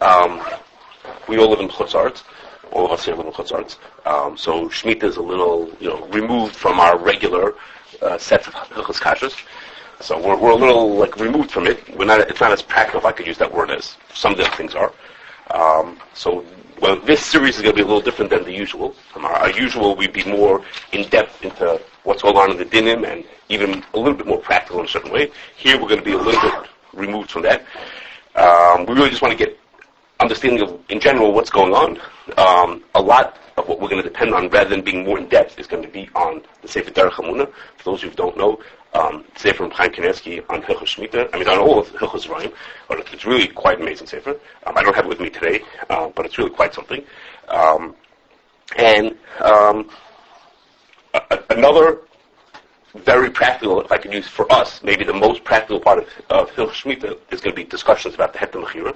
We all live in Chutz La'aretz. All of us here live in Chutz La'aretz. So Shemittah is a little, removed from our regular sets of Hilchos Kashrus. So we're a little removed from it. It's not as practical, if I could use that word, as some of the things are. This series is going to be a little different than the usual. Our usual, we'd be more in depth into what's going on in the dinim and even a little bit more practical in a certain way. Here we're going to be a little bit removed from that. We really just want to get understanding of, in general, what's going on. A lot of what we're going to depend on, rather than being more in depth, is going to be on the Sefer Derech Hamunah. For those of you who don't know, Sefer from Chaim Kanievsky on Hilchos Shemittah. On all of Hilchos Rayim, but it's really quite an amazing Sefer. I don't have it with me today, but it's really quite something. Another very practical, if I could use for us, maybe the most practical part of Hilchos Shemittah is going to be discussions about the Heter Mechira.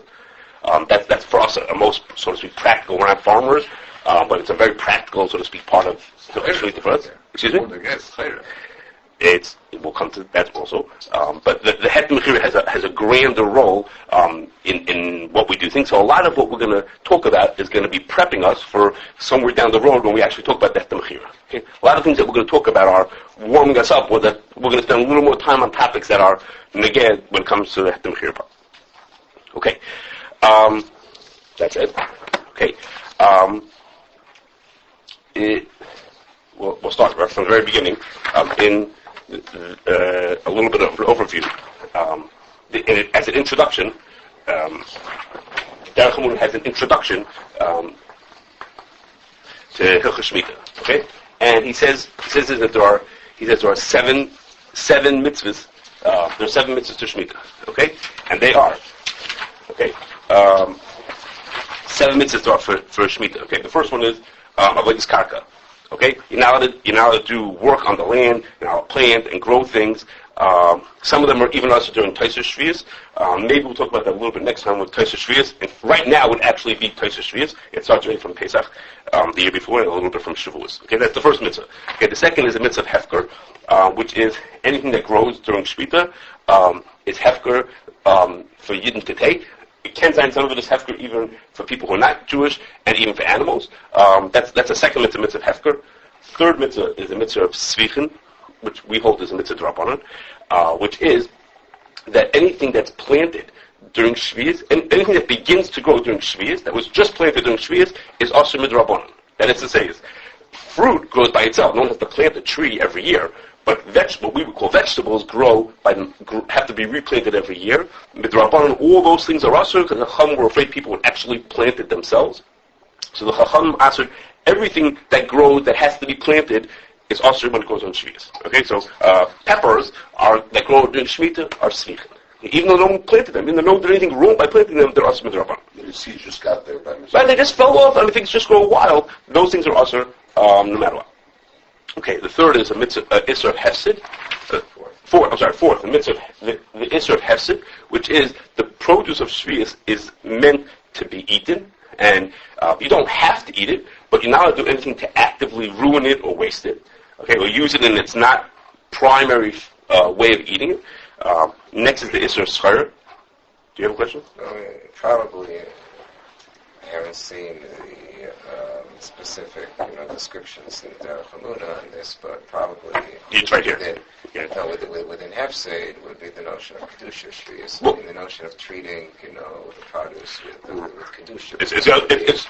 That's for us a most, so to speak, practical. We're not farmers, but it's a very practical, so to speak, part of Hilchos Shemittah for us. Excuse me? We'll come to that also. But the Heter Mechira has a grander role in what we do things. So a lot of what we're going to talk about is going to be prepping us for somewhere down the road when we actually talk about the Heter Mechira. Okay? A lot of things that we're going to talk about are warming us up, or that we're going to spend a little more time on topics that are neged when it comes to the Heter Mechira part. Okay. That's it. Okay. We'll start right from the very beginning in a little bit of an overview. As an introduction, Derech Hamunah has an introduction to Hilchos Shemittah. Okay, and he says that there are seven mitzvahs. There are 7 mitzvahs to Shemittah. Okay, and they are 7 mitzvahs are for Shemittah. Okay, the first one is avodas karka. Okay, you're now to do work on the land, plant and grow things. Some of them are even also during Tosefos Shvius. Maybe we'll talk about that a little bit next time with Tosefos Shvius. And right now would actually be Tosefos Shvius. It starts right from Pesach, the year before, and a little bit from Shavuos. Okay, that's the first mitzvah. Okay, the second is a mitzvah of hefker, which is anything that grows during Shemittah is hefker for Yidden to take. It can sign some of it is hefker even for people who are not Jewish, and even for animals. That's a second mitzvah of hefker. Third mitzvah is the mitzvah of svichen, which we hold is a mitzvah drabanan, which is that anything that's planted during Shvius, and anything that begins to grow during Shvius, that was just planted during Shvius, is also midrabanan. That is to say, fruit grows by itself. No one has to plant a tree every year. But what we would call vegetables have to be replanted every year. Midrabanan, all those things are asur because the Chacham were afraid people would actually plant it themselves. So the Chacham asur everything that grows that has to be planted is asur when it goes on Shvius. Okay, so peppers that grow during Shemitah are svichen. Even though no one planted them, even though no one did anything wrong by planting them, they're asur midrabanan. The seeds just got there by mistake. Right, they just fell off. Things just grow wild. Those things are asur no matter what. Okay, the third is a mitzvah Isser of Hefsid. Fourth, the mitzvah the Isser of Hefsid, which is the produce of Shvius is meant to be eaten, and you don't have to eat it, but you're not allowed to do anything to actively ruin it or waste it. Okay, or use it in its not primary way of eating it. Next is the Isser of Schar. Do you have a question? Probably I haven't seen the specific, descriptions in the Derech Hamunah on this, but probably it's right here. Within Hefsed would be the notion of Kedusha Shvius, the notion of treating, the produce with Kedusha.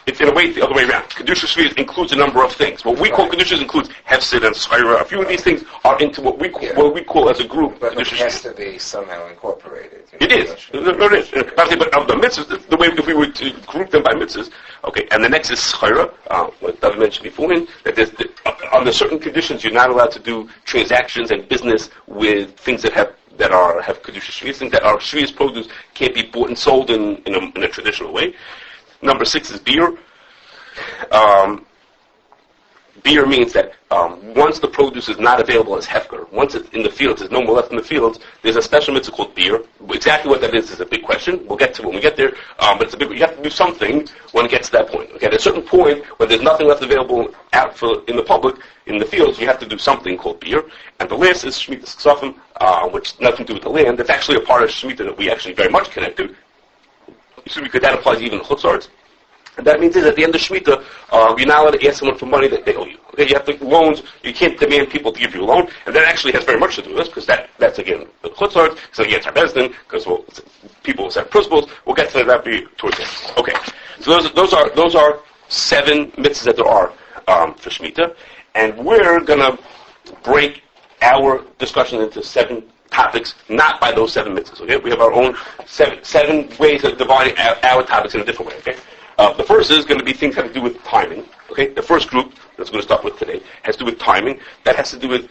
It's in a way the other way around. Kedusha Shvius includes a number of things. What we call Kedusha includes Hefsed and Schar. A few of these things are into what we call as a group. But it has to be somehow incorporated. It is. No, it is. But of the mitzvahs, the way if we were to group them by mitzvahs, okay, and the next is Schar, what David mentioned beforehand, that under certain conditions you're not allowed to do transactions and business with things that have Kedusha Shvius, things that are Shvius produce can't be bought and sold in a traditional way. Number 6 is beer. Beer means that once the produce is not available as hefker, once it's in the fields, there's no more left in the fields, there's a special mitzvah called beer. Exactly what that is a big question. We'll get to it when we get there. But it's you have to do something when it gets to that point. Okay, at a certain point, when there's nothing left available in the public, in the fields, you have to do something called beer. And the last is Shemitah Ksafim, which has nothing to do with the land. It's actually a part of Shemitah that we actually very much connect to. because that applies even to chutzards. And that means is at the end of Shemitah, you're not allowed to ask someone for money that they owe you. Okay, you have to loans. You can't demand people to give you a loan, and that actually has very much to do with this because that's again the chutzards. So against our bezdin because people will set principles. We'll get to that towards the end. Okay, so those are 7 mitzvahs that there are for Shemitah, and we're gonna break our discussion into 7 topics, not by those 7 mitzvahs. Okay, we have our own seven ways of dividing our topics in a different way. Okay. The first is going to be things that have to do with timing. Okay, the first group that's going to start with today has to do with timing. That has to do with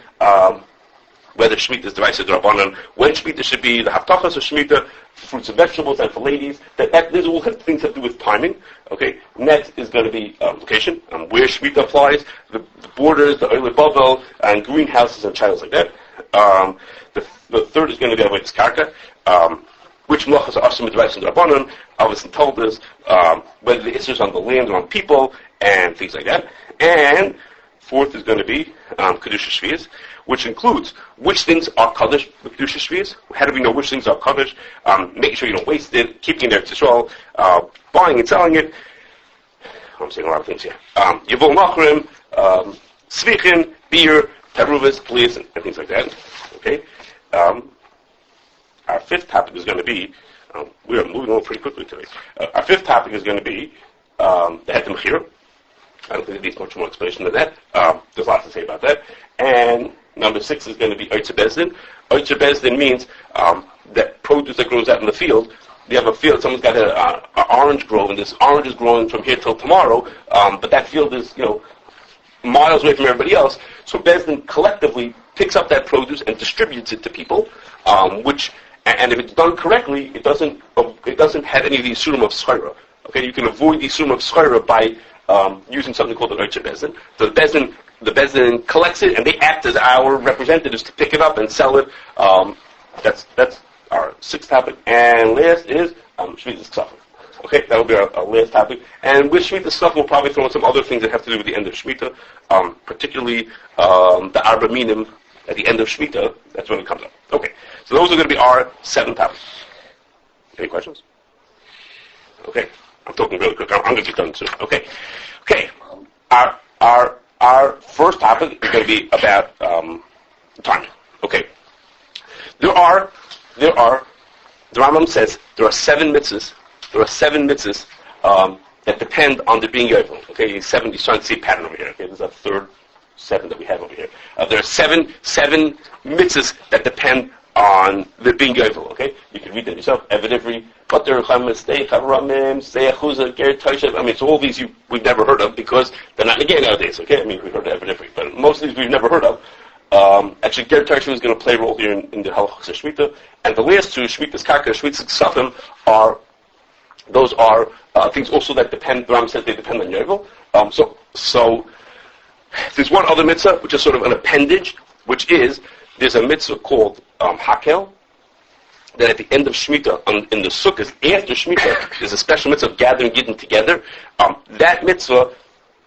whether Shemitah is device or Rabbanan, when Shemitah should be, the Haftachas of Shemitah, fruits and vegetables, and for ladies. These all have things that do with timing. Okay, next is going to be location, where Shemitah applies, the borders, the Oile Bavel, and greenhouses and channels like that. The third is going to be Avodas Karka. Which malachas are some advice in the Rabbanon, obviously told us whether the issues on the land or on people, and things like that. And fourth is going to be Kedusha Shvius, which includes which things are Kaddish with Kedusha Shvius, how do we know which things are Kaddish, making sure you don't waste it, keeping it there to buying and selling it. I'm saying a lot of things here. Yavol Machrim, Svichen, beer, Taruvis, police, and things like that. Okay? Our fifth topic is going to be, we are moving on pretty quickly today. Our fifth topic is going to be the Het Mechir. I don't think it needs much more explanation than that. There's lots to say about that. And number 6 is going to be Oitzer Bezdin. Oitzer Bezdin means that produce that grows out in the field. You have a field, someone's got an orange grove, and this orange is growing from here till tomorrow, but that field is, miles away from everybody else. So Bezdin collectively picks up that produce and distributes it to people, and if it's done correctly, it doesn't have any of the isurim of schira. Okay, you can avoid the isurim of schira by using something called an oitzer bezdin. So the bezdin collects it, and they act as our representatives to pick it up and sell it. That's our 6th topic. And last is Shmitas Ksafim. Okay, that will be our last topic. And with Shmitas Ksafim, we'll probably throw in some other things that have to do with the end of Shemitah, particularly the Arba Minim at the end of Shemitah. That's when it comes up. Okay. So those are going to be our 7 topics. Any questions? Okay. I'm talking really quick. I'm going to get done soon. Okay. Our first topic is going to be about timing. Okay. The Rambam says there are 7 mitzvahs. There are 7 mitzvahs that depend on the being yovel. Okay. He's trying to see a pattern over here. Okay. There's a third 7 that we have over here. There are seven mitzvahs that depend on the being yovel. Okay, you can read that yourself. Evidivri, Pater, Chametz, Stei, Chavramim, Stei, Achuzah, Ger, Toshev. I mean, so all these we've never heard of because they're not in the game nowadays. Okay, I mean we've heard of Evidivri, but most of these we've never heard of. Actually, Ger Toshev is going to play a role here in the halachas of Shemitah, and the last 2, Shmitas Karka, Shmitas Ksafim, are things also that depend. The Rambam says they depend on yovel. So there's one other mitzvah which is sort of an appendage, which is there's a mitzvah called Hakel, that at the end of Shemitah, in the Sukkot, after Shemitah, there's a special mitzvah of gathering Yidden together. That mitzvah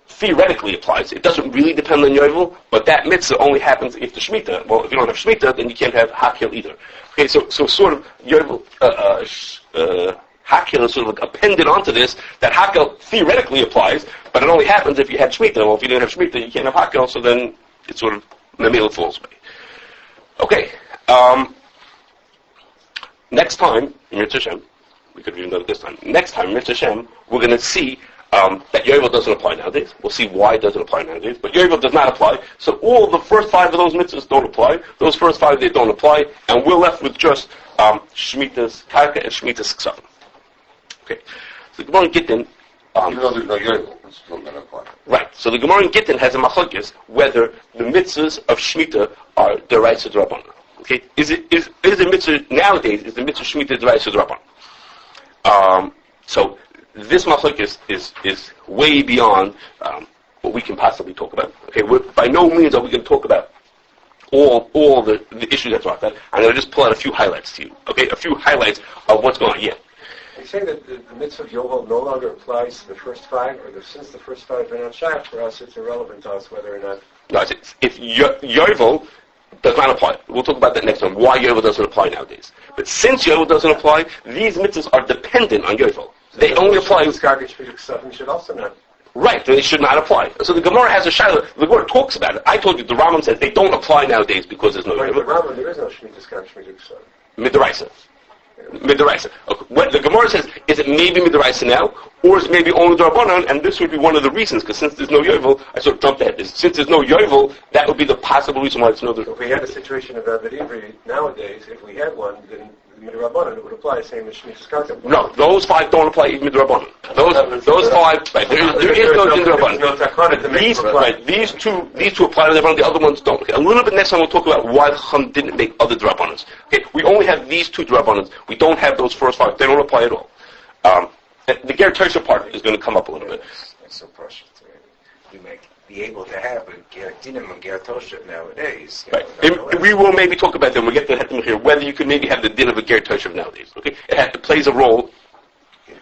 theoretically applies. It doesn't really depend on Yovel, but that mitzvah only happens after Shemitah. Well, if you don't have Shemitah, then you can't have Hakel either. Okay, so sort of Yovel, Hakel is sort of like appended onto this, that Hakel theoretically applies, but it only happens if you had Shemitah. Well, if you didn't have Shemitah, you can't have Hakel, so then it sort of, Mamil falls away. Okay, next time, in Mitzvah Shem, we could have even done it this time. Next time, in Mitzvah Shem, we're going to see that Yovel doesn't apply nowadays. We'll see why it doesn't apply nowadays. But Yovel does not apply. So all the first 5 of those mitzvahs don't apply. Those first 5, they don't apply. And we're left with just Shemitah's Karka and Shemitah's Ksafim. Okay. So the Gemara in Gittin... even though there's no Yovel, it's still going to apply. Right. So the Gemara in Gittin has a machlokes whether the mitzvahs of Shemitah are deraisa d'Rabbanan. Okay. Is the mitzvah nowadays, is the mitzvah Shemitah deraisa d'Rabbanan? So this machlokes is way beyond what we can possibly talk about. Okay. By no means are we going to talk about all the issues that's about that. I'm going to just pull out a few highlights to you. Okay. A few highlights of what's going on. Yeah. Are you saying that the mitzvah of Yovel no longer applies to the first 5, or since the first 5 are not shayach for us, it's irrelevant to us whether or not... No, if Yovel does not apply, we'll talk about that next time, why Yovel doesn't apply nowadays. But since Yovel doesn't apply, these mitzvahs are dependent on Yovel. they only apply. Should also not. Right, they should not apply. So the Gemara has a shaila. The Gemara talks about it. I told you the Rambam says they don't apply nowadays because there's no Right, the Yovel. Rambam, there is no Shemittah Skar, Shemittah Ksar. Midoraisa. Midoraisa. Okay. What the Gemara says, is it maybe Midoraisa now, or is it maybe only D'Rabbanan? And this would be one of the reasons, because since there's no Yovel, I sort of jumped ahead. Since there's no Yovel, that would be the possible reason why it's no D'Rabbanan. If we had a situation of Abed Ivri nowadays, if we had one, then Midrabbanan, it would apply the same as Shemittah Skar. No, those five don't apply even Midrabbanan. Those five, right, there is no Midrabbanan. These two apply to Midrabbanan, the other ones don't. Okay, a little bit next time we'll talk about why the Chum didn't make other Drabbanans. Okay, we only have these two Drabbanans. We don't have those first five. They don't apply at all. The Ger Tosha part is going to come up a little bit. It's so precious. We might be able to have a Ger Dinim and Ger Tosha nowadays. Right. We will maybe talk about that when we get to the Hetem here, whether you could maybe have the din of a Ger Tosha nowadays. Okay, it plays a role.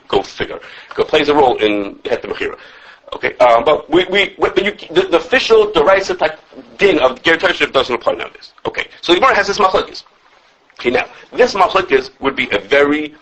Go figure. It plays a role in Hetem Mechira. Okay, but the official Deraisa type din of Ger Tosha doesn't apply nowadays. Okay, so the Gemara has this machlokes. Okay, now this machlokes would be a very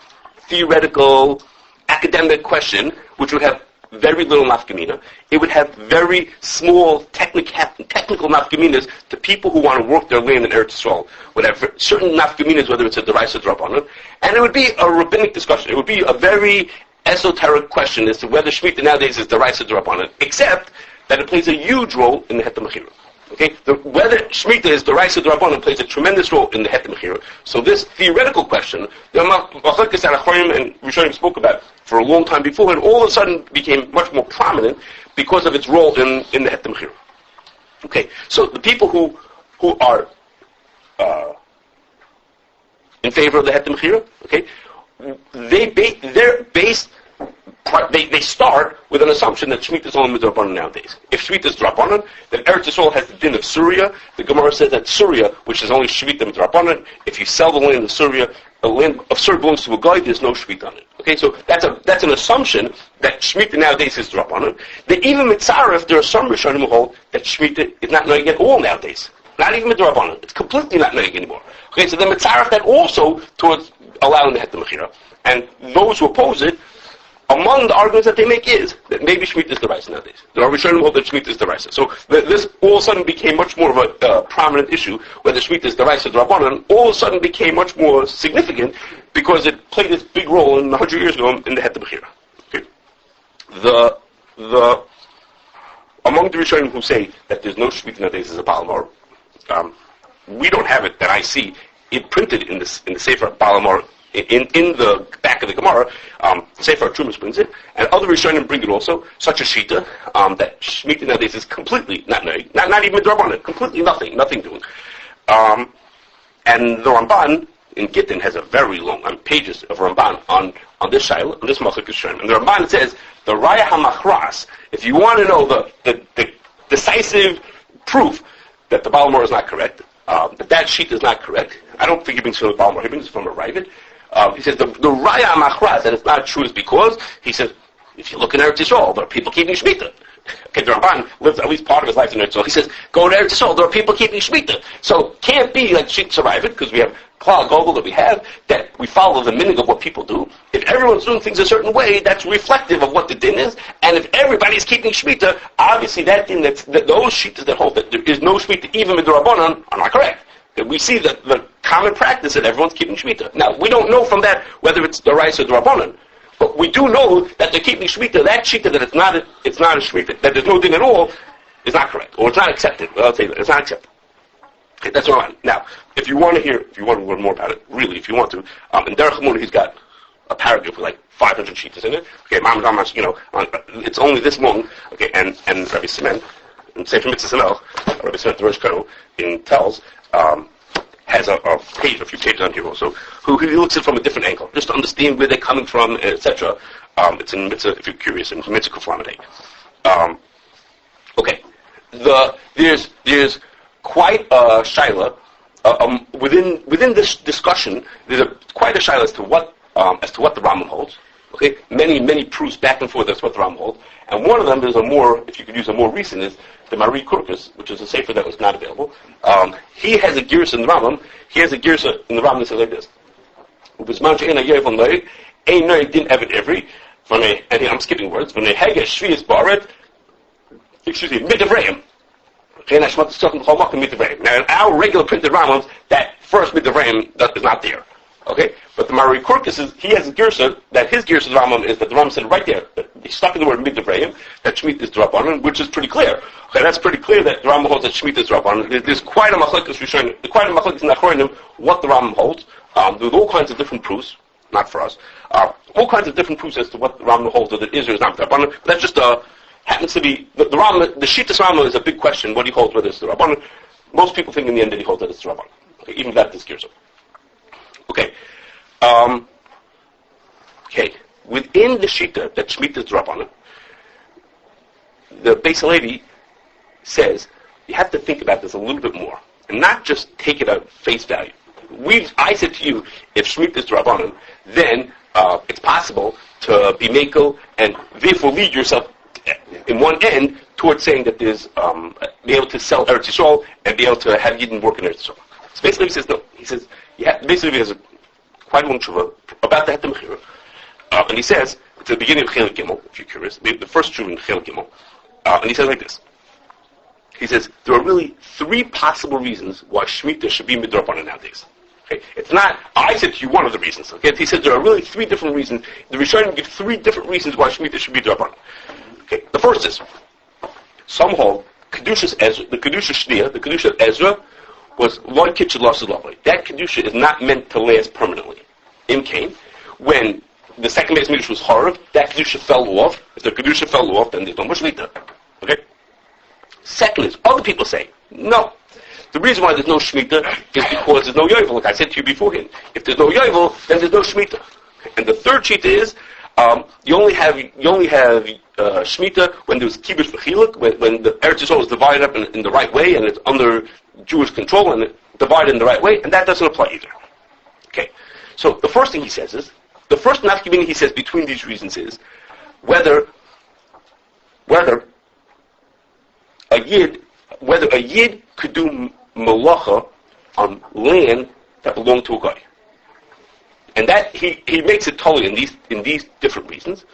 theoretical, academic question, which would have very little nafkamina. It would have very small technical nafkaminas to people who want to work their land in Eretz Yisrael. Would have certain nafkaminas, whether it's a deraisa drabanan, and it would be a rabbinic discussion. It would be a very esoteric question as to whether Shemittah nowadays is deraisa drabanan, except that it plays a huge role in the Hetem Mechira. Okay, whether Shemittah is deraisa drabanan plays a tremendous role in the Hetem Mechira. So this theoretical question, the machlokes that Acharonim and Rishonim spoke about for a long time before, and all of a sudden became much more prominent because of its role in the Hetem Mechira. Okay, so the people who are in favor of the Hetem Mechira, okay, they start with an assumption that Shemittah is only Midrabbanan nowadays. If Shemittah is Drabanan, then Eretz Yisrael has the din of Surya. The Gemara says that Surya, which is only Shemittah Midrabbanan, if you sell the land of Surya, the land of Surya belongs to a guy, there's no Shemittah on it. Okay, so that's an assumption that Shemittah nowadays is Drabanan. That even Mitzaref, there are some Rishonim who hold that Shemittah is not noig at all nowadays. Not even Midrabbanan. It's completely not noig anymore. Okay, so then Mitzaref that also towards allowing the Hetem Mechira. And those who oppose it, among the arguments that they make is that maybe Shemittah is the Raisa nowadays. There are Rishonim who hold that Shemittah is the Raisa. So this all of a sudden became much more of a prominent issue, whether Shemittah is the Raisa or Rabbanan, all of a sudden became much more significant because it played this big role 100 years ago in the Hetem Mechira. Okay. The among the Rishonim who say that there's no Shemittah nowadays is a Balamor. We don't have it that I see it printed in the Sefer Balamor. In the back of the Gemara, Sefer Trumas brings it, and other Rishonim bring it also, such a Shita, that Shemittah nowadays is completely not noig, not even Midrabbanan, completely nothing doing. And the Ramban in Gittin has a very long, pages of Ramban on this Shaila, on this Machlokes Rishonim. And the Ramban says, the Raya HaMachras, if you want to know the decisive proof that the Balamor is not correct, that Shita is not correct, I don't think he brings from the Balamor, he brings it from a Ravid. He says the Raya Machraz that it's not true is because he says if you look in Eretz Yisrael, there are people keeping Shemittah. Okay, the Ramban lives at least part of his life in Eretz Yisrael. He says go to Eretz Yisrael, there are people keeping Shemittah. So can't be like Shemittah survive it because we have Klal Gogol that we have that we follow the meaning of what people do. If everyone's doing things a certain way, that's reflective of what the din is. And if everybody's keeping Shemittah, obviously that din those Shemittahs that hold that there is no Shemittah even with the Rabbanan are not correct. We see the common practice that everyone's keeping Shemittah. Now, we don't know from that whether it's the Rice or the Rabbanan, but we do know that they're keeping Shemittah. That Shemittah that it's not a Shemittah, that there's no din at all, is not correct, or it's not accepted. Well, I'll say that, it's not accepted. Okay, that's all right. Now, if you want to learn more about it, really, if you want to, in Derech HaMunah, he's got a paragraph with like 500 Shemittahs in it. Okay, it's only this long, okay, and Rabbi Semen, in Sefer Mitzvah Samel, Rabbi Semen, the Rosh Kohen, in Tells, has a few pages on here also, who he looks at it from a different angle, just to understand where they're coming from, etc. It's in Mitzvah, if you're curious, in Mitzvah Kuflamadei. Okay, there's quite a shaila within this discussion. There's quite a shaila as to what the Rambam holds. Okay, many proofs back and forth. That's what the Rambam holds. And one of them is if you could use a more recent, is the Marie Kurkus, which is a sefer that was not available. He has a girsa in the Rambam. He has a girsa in the Rambam that says like this: "Ubizman she'ena yev on noig, ein noig din evet every." and I'm skipping words, Midavrayim. Now, in our regular printed Rambams, that first Midavrayim is not there. Okay? But the Mari Korkus he has a girsa, that his girsa's Rambam is that the Rambam said right there, that he stuck in the word Midavrayim, that Shemitah is Drabanan, which is pretty clear. Okay, that's pretty clear that the Rambam holds that Shemitah is Drabanan. There's quite a machlekes in Achronim what the Rambam holds. There's all kinds of different proofs, not for us, all kinds of different proofs as to what the Rambam holds, that it is or is not Drabanan. But that's just happens to be the Rambam. The Shittas Rambam is a big question. What he holds, whether it's the Rabbanan. Most people think in the end that he holds that it's the Rabbanan. Okay, even that is Girsa. Okay. Okay. Within the Shita that Shemitah is Rabbanan, the Beis Halevi says you have to think about this a little bit more and not just take it at face value. I said to you, if Shemitah is Rabbanan, then it's possible to be Mekel and therefore lead yourself in one end towards saying that there's be able to sell Eretz Yisrael and be able to have Yidden work in Eretz Yisrael. So basically he says no. He says basically he has a quite long tshuva about the Heter Mechira, and he says it's the beginning of Chelik Gimel, if you're curious, the first tshuva in Chelik Gimel, and he says like this. He says there are really three possible reasons why Shemitah should be midrabanan nowadays. Okay, it's not. I said to you one of the reasons. Okay, he says there are really three different reasons. The Rishonim give three different reasons why Shemitah should be midrabanan. Okay, the first is some hold Kedushas Ezra, the Kedusha Shnia, the Kedusha of Ezra was loy kitchen loss of lovely. That Kedusha is not meant to last permanently. In Cain, when the second base Midrash was horrible, that Kedusha fell off. If the Kedusha fell off, then there's no more Shemitah. Okay. Second is other people say no. The reason why there's no Shemitah is because there's no Yovel. Like I said to you beforehand, if there's no Yovel, then there's no Shemitah. And the third Shita is you only have Shemitah when there's Kibbutz V'chiluk, when the Eretz Yisrael is divided up in the right way and it's under Jewish control and it's divided in the right way, and that doesn't apply either. Okay, so the first thing he says is the first nafkamina he says between these reasons is whether a yid could do malacha on land that belonged to a guy. And that he makes it totally in these different reasons,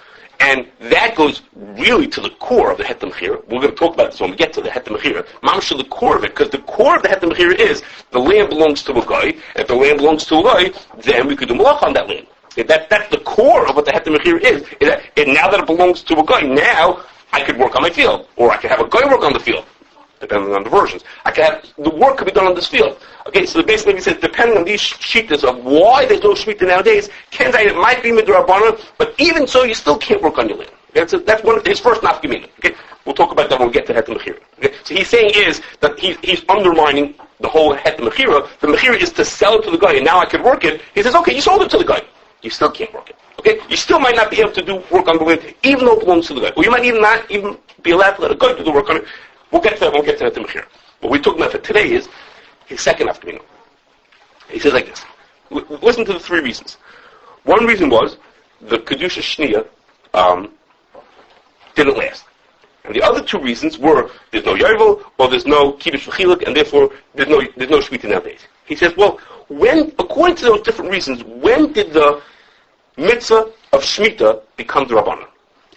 and that goes really to the core of the Heter Mechira. We're going to talk about this when we get to the Heter Mechira. Mamash to the core of it, because the core of the Heter Mechira is the land belongs to a guy, and if the land belongs to a guy, then we could do malacha on that land. That's the core of what the Heter Mechira is that now that it belongs to a guy, now I could work on my field, or I could have a guy work on the field, depending on the versions. The work could be done on this field. Okay, so basically he says, depending on these shittas of why there's no Shemitah nowadays, can say it might be midrabanan, but even so, you still can't work on your land. Okay, that's one of his first nafkamina. Okay, we'll talk about that when we get to Heter Mechira. Okay, so he's saying is that he's undermining the whole Heter Mechira. The Mechira is to sell it to the guy, and now I could work it. He says, okay, you sold it to the guy. You still can't work it. Okay, you still might not be able to do work on the land, even though it belongs to the guy. Or you might not even be allowed to let a guy do the work on it. We'll get to that. We'll get to Heter Mechira. What we're talking about for today is his second nafkamina. He says like this. Listen to the three reasons. One reason was the Kedusha Shnia didn't last. And the other two reasons were there's no Yovel or there's no Kiddush V'chiluk, and therefore there's no Shemitah nowadays. He says, well, according to those different reasons, when did the mitzvah of Shemitah become the Rabbanan?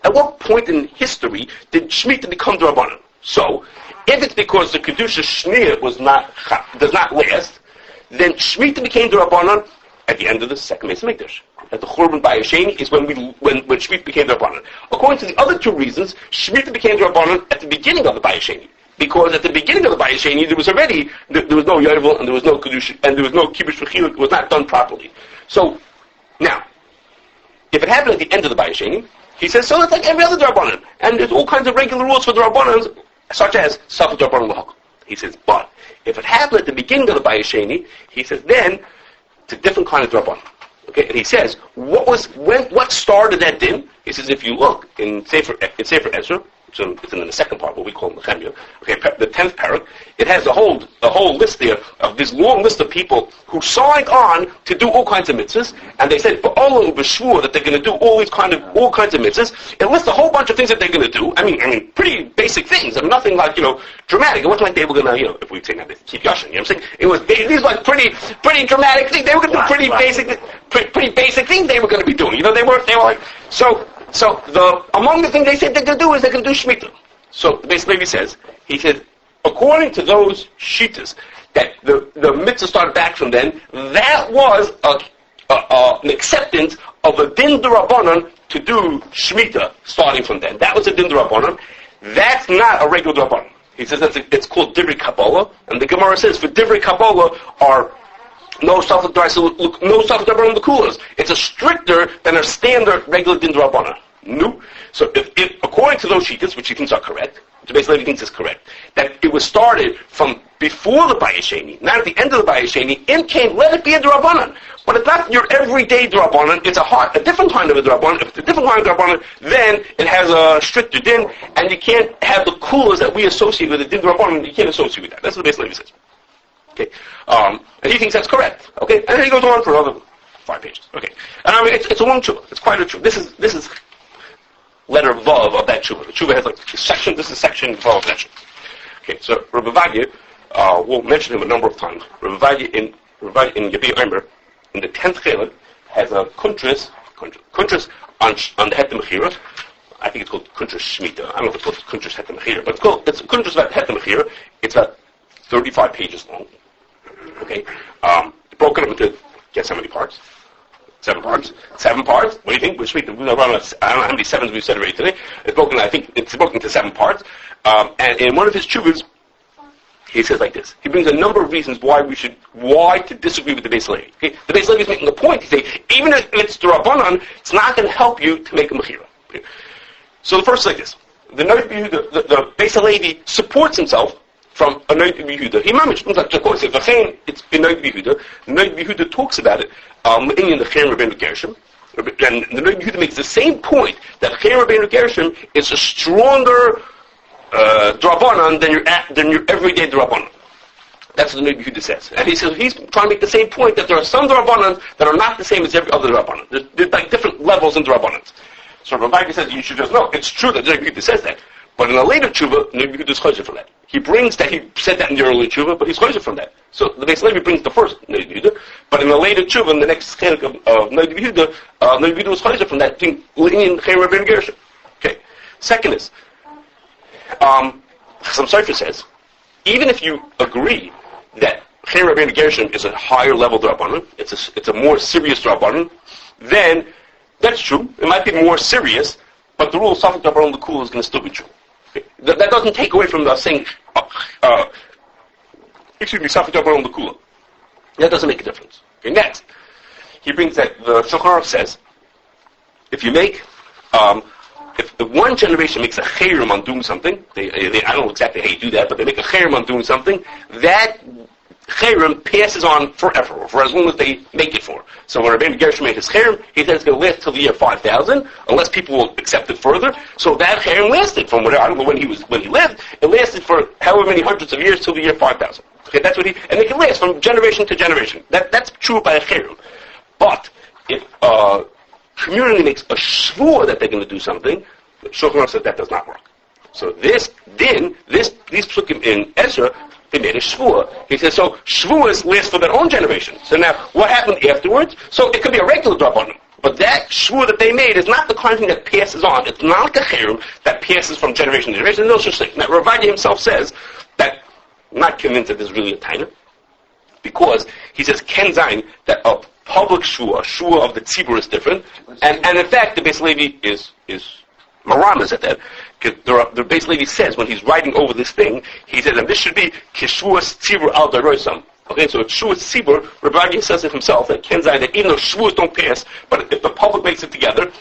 At what point in history did Shemitah become the Rabbanan? So, if it's because the Kedusha Shnia does not last, then Shemitah became the Rabbanan at the end of the second Beis Mikdash. At the Churban Bayasheni is when Shemitah became the Rabbanan. According to the other two reasons, Shemitah became the Rabbanan at the beginning of the Bayasheni. Because at the beginning of the Bayasheni, there was no Yovel, and there was no Kedusha, and there was no Kibbutz V'chiluk. It was not done properly. So, now, if it happened at the end of the Bayasheni, he says, so it's like every other Rabbanan. And there's all kinds of regular rules for the Rabbanans, such as Safat Rabbanan L'Hakam. He says, but if it happened at the beginning of the Bayasheni, he says, then it's a different kind of Rabbanan. Okay, and he says, what started that din? He says, if you look in Sefer Ezra, it's in the second part, what we call Nehemiah. Okay, the 10th parak. It has a whole list there of this long list of people who signed on to do all kinds of mitzvahs, and they said ba'olah u'b'shvur that they're going to do all kinds of mitzvahs. It lists a whole bunch of things that they're going to do. I mean, pretty basic things. I mean, nothing like dramatic. It wasn't like they were going to if we say now, keep yashin. You know what I'm saying? It was these like pretty dramatic things. They were going to do pretty basic things. They were going to be doing. They were like so. So among the things they said they're going to do is they're going to do Shemitah. So the Beis Levi says, he says, according to those shittas, that the mitzvah started back from then, that was an acceptance of a din d'Rabbanan to do Shemitah starting from then. That was a din d'Rabbanan. That's not a regular d'Rabbanan. He says it's called Divrei Kabbalah, and the Gemara says for Divrei Kabbalah are no Safek d'Rabbanan l'kulas. It's a stricter than a standard regular din d'Rabbanan. No. So if according to those shittas, which he thinks are correct, which Beis Levi thinks is correct, that it was started from before the Bayis Sheni, not at the end of the Bayis Sheni, in came, let it be a d'Rabbanan. But it's not your everyday d'Rabbanan, it's a different kind of a d'Rabbanan. If it's a different kind of d'Rabbanan, then it has a stricter din, and you can't have the kulas that we associate with the din d'Rabbanan, you can't associate with that. That's what Beis Levi says. Okay. And he thinks that's correct. Okay. And then he goes on for another 5 pages. Okay. And I mean, it's a long tshuva. It's quite a tshuva. This is letter Vav of that tshuva. The tshuva has like a section. This is section Vav of that tshuva. Okay. So Rabbi Vadia, we'll mention him a number of times. Rabbi Vadia in Yabi Omer, in the 10th Chelek, has a Kashrus on the Heter Mechira. I think it's called Kashrus Shemittah. I don't know if it's called Kashrus Heter Mechira, but it's Kashrus about Heter Mechira. It's about 35 pages long. Okay, broken up into, guess how many parts? 7 parts. 7 parts. What do you think? I don't know how many sevens we've said already today. I think it's broken into 7 parts. And in one of his chuvas, he says like this. He brings a number of reasons why to disagree with the Beis Levi. Okay? The Beis Levi is making a point. He says, even if it's d'Rabbanan, it's not going to help you to make a mechira. Okay? So the first is like this. The Beis Levi supports himself from a Noid Yehuda. He mamish, of course, if it's in Noid Yehuda, Noid Yehuda talks about it in the Chen Rabbeinu Gershom, and the Noid Yehuda makes the same point that Chen Rabbeinu Gershom is a stronger d'Rabbanan than your everyday d'Rabbanan. That's what the Noid Yehuda says. And he says he's trying to make the same point that there are some d'Rabbanan that are not the same as every other d'Rabbanan. There's like different levels in d'Rabbanans. So Rabbi says you should just know it's true that the Noid Yehuda says that. But in a later tshuva, Noid Yehuda is chayzer from that. He brings that he said that in the early tshuva, but he's chayzer from that. So the Beis Levi brings the first Noid Yehuda, but in a later tshuva, in the next chelik of Noid Yehuda, Noid Yehuda was chayzer from that thing in Chen Rabbeinu Gershom. Okay. Second is, Chasam Sofer says, even if you agree that Chen Rabbeinu Gershom is a higher level d'Rabbanan, it's a more serious d'Rabbanan, then that's true. It might be more serious, but the rule of Safek d'Rabbanan l'kula is going to still be true. Okay. That doesn't take away from saying, Safek d'Rabbanan l'kula. That doesn't make a difference. Okay, next, he brings that the Shulchan Aruch says, if you make, if the one generation makes a chayrim on doing something, I don't know exactly how you do that, but they make a chayrim on doing something, that chayrim passes on forever, or for as long as they make it for. So when Rabbeinu Gershom made his chayrim, he said it's going to last till the year 5000, unless people will accept it further. So that chayrim lasted from whatever, I don't know when he lived, it lasted for however many hundreds of years till the year 5000. Okay, that's what and they can last from generation to generation. That's true by a chayrim. But if community makes a shvua that they're going to do something, Shulchan Aruch said that does not work. So these psukim in Ezra, they made a shvua. He says, so shvuas last for their own generation. So now, what happened afterwards? So it could be a regular d'Rabbanan. But that shvua that they made is not the kind of thing that passes on. It's not like a chayrim that passes from generation to generation. No such thing. Now, Rav Vadia himself says that, I'm not convinced that there's really a taina, because he says, Ken Zayin, that a public shvua of the tzibur is different, and in fact, the Beis Levi is maramas at that. The Beis Levi says, when he's writing over this thing, he says, and this should be kishvuas tzibur al daroisam. Okay, so it's shvuas tzibur. Rav Vadia says it himself, that Ken Zayin, that even though shvuas don't pass, but if the public makes it together,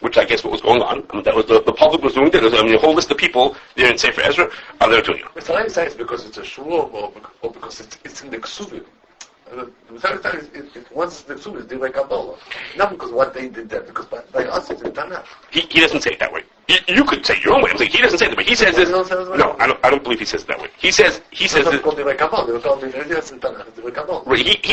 which I guess what was going on, that was the public was doing that. A whole list of people there in Sefer Ezra, they were doing it. Mr. Lang says because it's a shvuah or because it's in the ksuvim. Once the ksuvim is like Kabbalah, not because what they did that, because by us it's in Tanakh. He doesn't say it that way. You could say your own way. I'm saying he doesn't say it that way. He says this. No, I don't believe he says it that way. He says this. He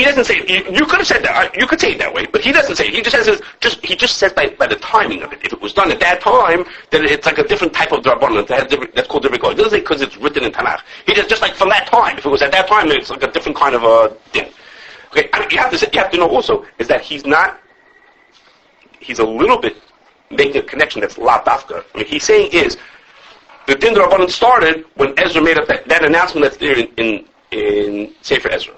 doesn't say it. You could have said that. You could say it that way, but he doesn't say it. He just says he just says by the timing of it. If it was done at that time, then it's like a different type of d'Rabbanan that's called Divrei Kohen. He doesn't say because it's written in Tanakh. He just like from that time. If it was at that time, it's like a different kind of a thing. Okay, you have to know also is that he's a little bit making a connection that's la dafka. I mean, he's saying is, the Din Rabbanan started when Ezra made up that announcement that's there in Sefer Ezra.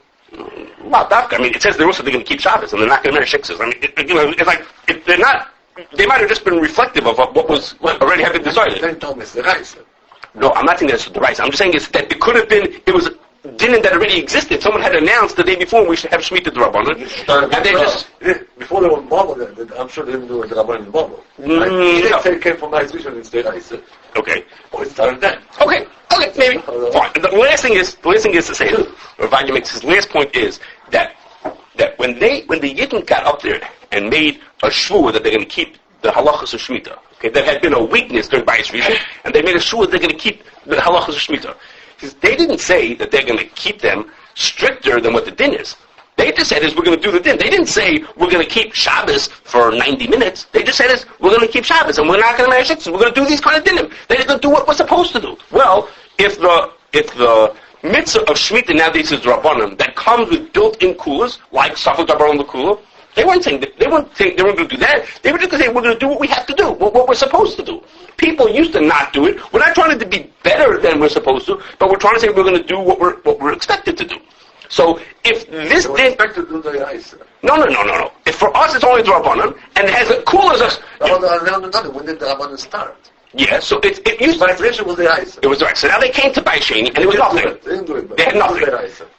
La dafka. I mean, it says they're going to keep Shabbos and they're not going to marry shiksas. I mean, it's like, if they're not, they might have just been reflective of what already had been decided. Then told me it's the rice. No, I'm not saying that's the right. I'm just saying that it could have been, it was dinner that already existed. Someone had announced the day before we should have Shemittah D'Rabbanan, and they just... Before they were in Bible, I'm sure they didn't do the Rabbanan in Bible. He didn't say it came from my vision, it's the rice. Okay. Or it started then. Okay, maybe. Fine. The last thing is to say, Ravanya makes his last point is that when the Yidden got up there and made a shvur that they're going to keep the halachas of Shemitah, okay, that had been a weakness during Bayis Rishon, and they made a shvur they're going to keep the halachas of Shemitah. They didn't say that they're going to keep them stricter than what the din is. They just said is we're going to do the din. They didn't say we're going to keep Shabbos for 90 minutes. They just said is we're going to keep Shabbos and we're not going to marry shiksas. We're going to do these kind of dinim. They're going to do what we're supposed to do. Well, if the mitzvah of Shemitah nowadays is Rabbanim that comes with built-in kulas like Safed Dabar the Kula, they weren't saying they weren't going to do that. They were just going to say we're going to do what we have to do, what we're supposed to do. People used to not do it. We're not trying to be better than we're supposed to, but we're trying to say we're going to do what we're expected to do. So if this did expected to do the ice. No. If for us it's only the Rabbanan and it has a cool as us. No. When did the Rabbanan start? Yeah, so it used to. It was the ice. It was the ice. So now they came to Baisheni and it was nothing. They didn't do it. They had nothing.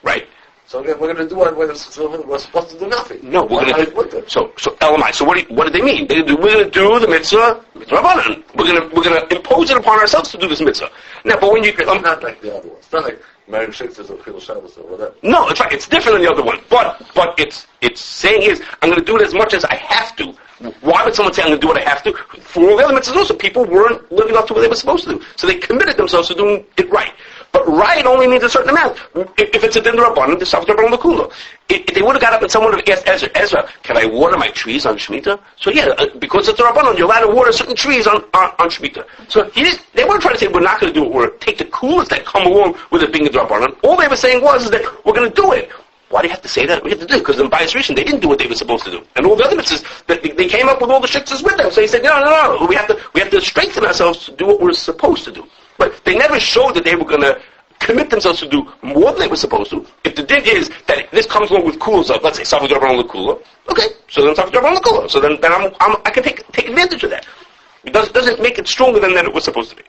Right. So we're going to do it when we're supposed to do nothing. No, we're going to. So LMI. So what did they mean? We're going to do the mitzvah Rabbanan. We're going to impose it upon ourselves to do this mitzvah. Now, but when you not like the other ones. It's not like marrying shiksas or Chil Shabbos or whatever. No, it's right. It's different than the other one. But it's saying is I'm going to do it as much as I have to. Why would someone say I'm going to do what I have to? For all the other mitzvahs also, people weren't living up to what they were supposed to do. So they committed themselves to doing it right. But right only means a certain amount. If it's a din rabbanan, the Safed Dabar l'Kula. They would have got up and someone would have asked Ezra, can I water my trees on Shemitah? So yeah, because it's a rabbanan, you're allowed to water certain trees on Shemitah. So they weren't trying to say we're not going to do it, or take the kulas that come along with it being a rabbanan. All they were saying was that we're going to do it. Why do you have to say that? We have to do it because in Bayis Rishon they didn't do what they were supposed to do, and all the other mitzvahs they came up with all the shiksas with them. So he said, no, we have to strengthen ourselves to do what we're supposed to do. But they never showed that they were going to commit themselves to do more than they were supposed to. If the din is that this comes along with kulas of, let's say, Safed Dabar l'Kula, okay, so then Safed Dabar l'Kula. So then I can take advantage of that. It doesn't make it stronger than it was supposed to be.